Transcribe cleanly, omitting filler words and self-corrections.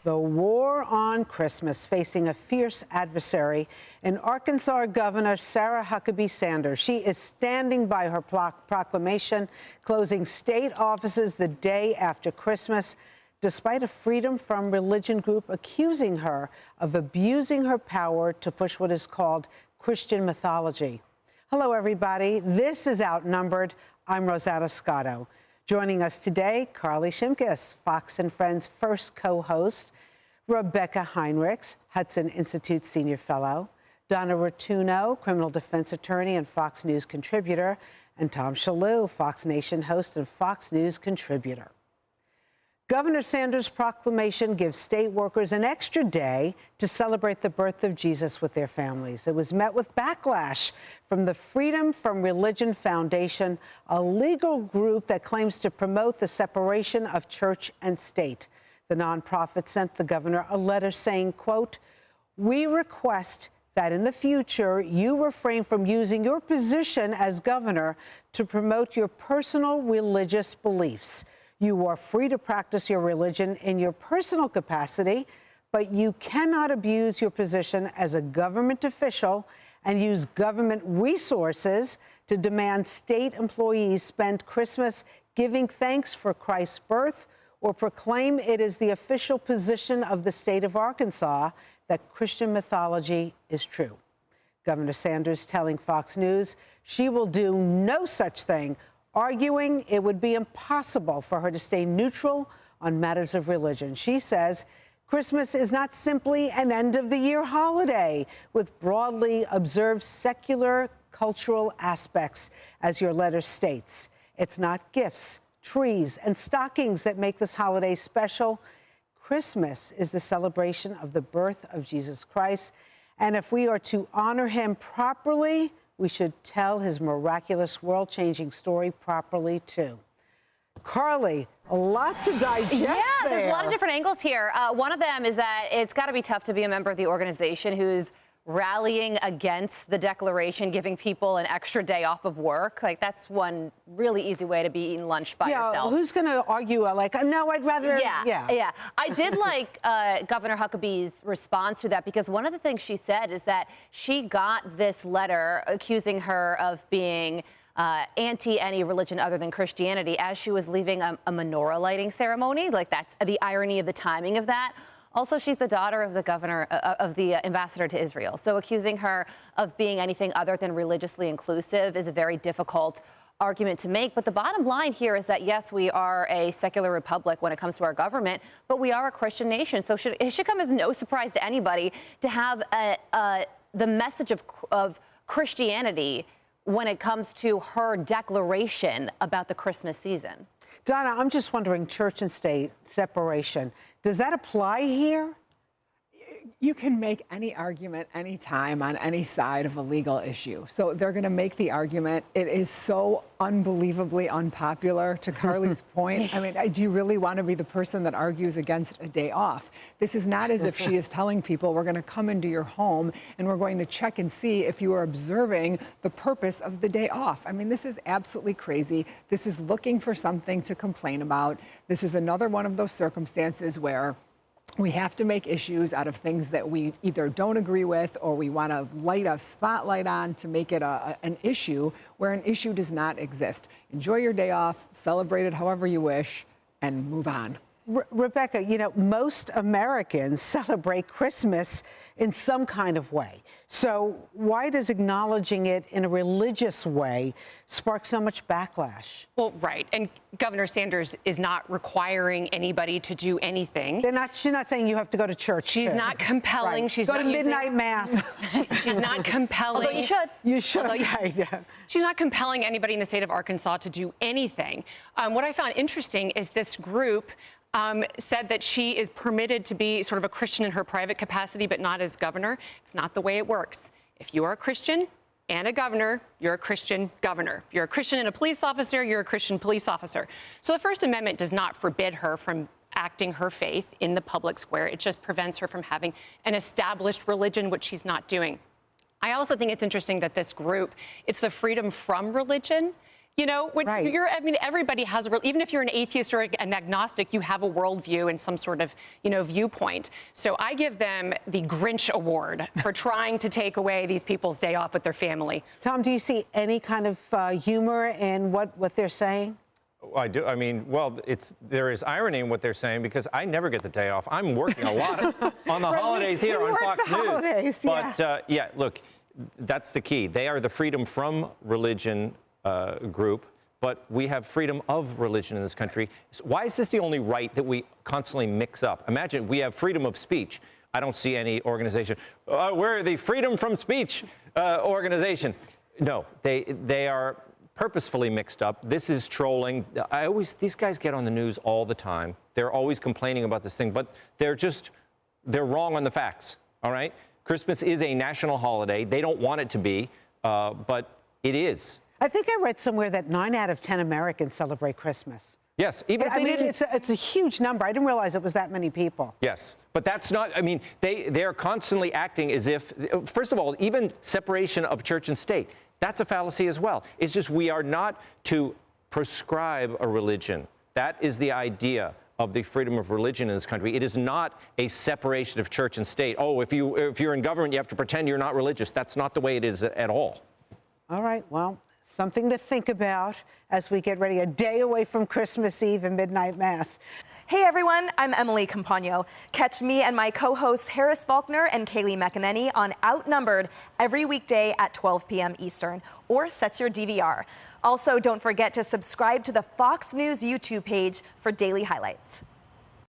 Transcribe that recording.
The war on Christmas facing a fierce adversary. In Arkansas, Governor Sarah Huckabee Sanders, she is standing by her proclamation, closing state offices the day after Christmas, despite a Freedom from Religion group accusing her of abusing her power to push what is called Christian mythology. Hello, everybody. This is Outnumbered. I'm Rosanna Scotto. Joining us today, Carly Shimkus, Fox and Friends first co-host, Rebecca Heinrichs, Hudson Institute Senior Fellow, Donna Rotuno, criminal defense attorney and Fox News contributor, and Tom Shalhoub, Fox Nation host and Fox News contributor. Governor Sanders' proclamation gives state workers an extra day to celebrate the birth of Jesus with their families. It was met with backlash from the Freedom from Religion Foundation, a legal group that claims to promote the separation of church and state. The nonprofit sent the governor a letter saying, quote, "We request that in the future you refrain from using your position as governor to promote your personal religious beliefs. You are free to practice your religion in your personal capacity, but you cannot abuse your position as a government official and use government resources to demand state employees spend Christmas giving thanks for Christ's birth or proclaim it is the official position of the state of Arkansas that Christian mythology is true." Governor Sanders telling Fox News she will do no such thing, arguing it would be impossible for her to stay neutral on matters of religion. She says Christmas is not simply an end-of-the-year holiday with broadly observed secular cultural aspects, as your letter states. It's not gifts, trees, and stockings that make this holiday special. Christmas is the celebration of the birth of Jesus Christ, and if we are to honor him properly, we should tell his miraculous, world-changing story properly, too. Carly, a lot to digest there's a lot of different angles here. One of them is that it's got to be tough to be a member of the organization who's rallying against the declaration, giving people an extra day off of work. Like, that's one really easy way to be eating lunch by yourself. Who's going to argue, like, no, I'd rather... Yeah. I did like Governor Huckabee's response to that, because one of the things she said is that she got this letter accusing her of being anti any religion other than Christianity as she was leaving a menorah lighting ceremony. Like, that's the irony of the timing of that. Also, she's the daughter of the governor, of the ambassador to Israel. So accusing her of being anything other than religiously inclusive is a very difficult argument to make. But the bottom line here is that, yes, we are a secular republic when it comes to our government, but we are a Christian nation. So it should come as no surprise to anybody to have the message of Christianity when it comes to her declaration about the Christmas season. Donna, I'm just wondering, church and state separation, does that apply here? You can make any argument anytime on any side of a legal issue. So they're going to make the argument. It is so unbelievably unpopular, to Carly's point. I mean, do you really want to be the person that argues against a day off? This is not as if she is telling people we're going to come into your home and we're going to check and see if you are observing the purpose of the day off. I mean, this is absolutely crazy. This is looking for something to complain about. This is another one of those circumstances where we have to make issues out of things that we either don't agree with or we want to light a spotlight on to make it an issue where an issue does not exist. Enjoy your day off, celebrate it however you wish, and move on. Rebecca, you know, most Americans celebrate Christmas in some kind of way. So why does acknowledging it in a religious way spark so much backlash? Well, right. And Governor Sanders is not requiring anybody to do anything. She's not saying you have to go to church. She's not compelling. Right. She's go not to midnight mass. She's not compelling. Although you should. You should. She's not compelling anybody in the state of Arkansas to do anything. What I found interesting is this group said that she is permitted to be sort of a Christian in her private capacity, but not as governor. It's not the way it works. If you are a Christian and a governor, you're a Christian governor. If you're a Christian and a police officer, you're a Christian police officer. So the First Amendment does not forbid her from acting her faith in the public square. It just prevents her from having an established religion, which she's not doing. I also think it's interesting that this group, it's the Freedom from Religion. You know, which Right. I mean, everybody has even if you're an atheist or an agnostic, you have a worldview and some sort of, viewpoint. So I give them the Grinch Award for trying to take away these people's day off with their family. Tom, do you see any kind of humor in what they're saying? I do. I mean, well, there is irony in what they're saying because I never get the day off. I'm working a lot on the holidays here on Fox the News. holidays, yeah. But yeah, look, that's the key. They are the freedom from religion group, but we have freedom of religion in this country. So why is this the only right that we constantly mix up? Imagine we have freedom of speech. I don't see any organization. We're the freedom from speech organization. No, they are purposefully mixed up. This is trolling. These guys get on the news all the time. They're always complaining about this thing, but they're wrong on the facts. All right? Christmas is a national holiday. They don't want it to be, but it is. I think I read somewhere that 9 out of 10 Americans celebrate Christmas. Yes, even if I they mean, didn't. it's a huge number. I didn't realize it was that many people. Yes, but that's not, I mean, they're constantly acting as if, first of all, even separation of church and state, that's a fallacy as well. It's just we are not to prescribe a religion. That is the idea of the freedom of religion in this country. It is not a separation of church and state. Oh, if you're in government, you have to pretend you're not religious. That's not the way it is at all. All right, well, something to think about as we get ready, a day away from Christmas Eve and midnight mass. Hey everyone, I'm Emily Campagno. Catch me and my co-hosts Harris Faulkner and Kaylee McEnany on Outnumbered every weekday at 12 p.m. Eastern, or set your DVR. Also, don't forget to subscribe to the Fox News YouTube page for daily highlights.